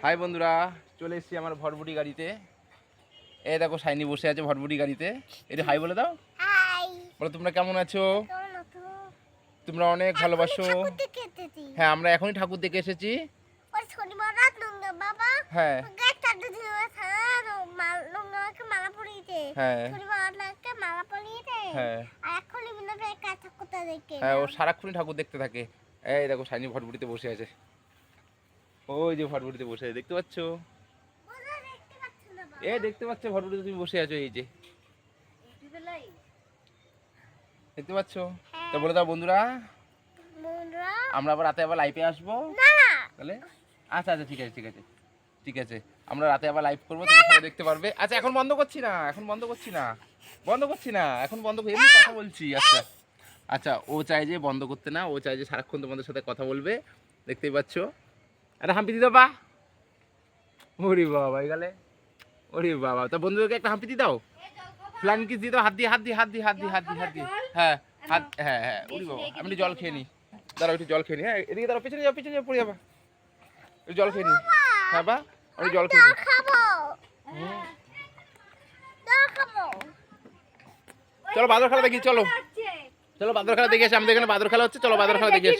High বন্ধুরা, চলে এসেছি আমার ভটভটি গাড়িতে। এই দেখো সাইনি বসে আছে ভটভটি গাড়িতে। এটা হাই বলে দাও। হাই। বলো তোমরা কেমন আছো? কেমন আছো? তোমরা অনেক ভালোবাসো। ঠাকুর দেখে এসেছি। হ্যাঁ, আমরা এখনই ঠাকুর দেখে এসেছি। ওই শনিবার রাত লঙ্গা বাবা। হ্যাঁ গাছটা দিদি ছাড়া লঙ্গাকে মালা পরিয়েছে। হ্যাঁ শনিবার রাতকে মালা পরিয়েছে। হ্যাঁ আর এখন ইমনাকে একা ঠাকুরটা দেখে। হ্যাঁ, ও সারাক্ষণই ঠাকুর দেখতে থাকে। এই দেখো সাইনি ভটভটিতে বসে আছে। ওই যে ভটভটিতে বসে আছে, দেখতে পাচ্ছ? ওরা দেখতে পাচ্ছ না বাবা। এই দেখতে পাচ্ছ ভটভটিতে তুমি বসে আছো, এই যে দেখতে পাচ্ছ? তো বলে দাও বন্ধুরা, বন্ধুরা আমরা আবার রাতে আবার লাইভে আসবো না না তাহলে। আচ্ছা আচ্ছা, ঠিক আছে ঠিক আছে ঠিক আছে, আমরা রাতে আবার লাইভ করবো, তোমরা সবাই দেখতে পারবে। আচ্ছা এখন বন্ধ করছি না, এখন বন্ধ করছি না, বন্ধ করছি না, এখন বন্ধ করি, এমনি কথা বলছি। আচ্ছা আচ্ছা, ও চাই যে বন্ধ করতে না, ও চাই যে সারাক্ষণ তোমাদের সাথে কথা বলবে, দেখতেই পাচ্ছ। একটা হাম্পি দিতে বা, ওরে বাবা গেলে, ওরে বাবা। তা বন্ধুদেরকে একটা হাম্পি দিয়ে দাও, ফ্লাইং কিস দিয়ে দাও, হাত দিয়ে হাত দিয়ে হাত দিয়ে হাত দিয়ে হাত দিয়ে হাত দিয়ে। হ্যাঁ হাত, হ্যাঁ হ্যাঁ, ওরে বাবা। আমি একটু জল খেয়ে নিই, দাঁড়াও একটু জল খেয়ে নিই। হ্যাঁ এদিকে দাঁড়াও, পিছনে যাও পিছনে যাও, পড়ে যাবা। একটু জল খেয়ে নিই। হ্যাঁ বা, আমি জল খেয়ে নিই। খাবো। দাও খাবো। চলো বাদর খেলা দেখি, চলো চলো বাদর খেলা দেখে আসি। আমাদের এখানে বাদর খেলা হচ্ছে, চলো বাদর খেলা দেখে আসি।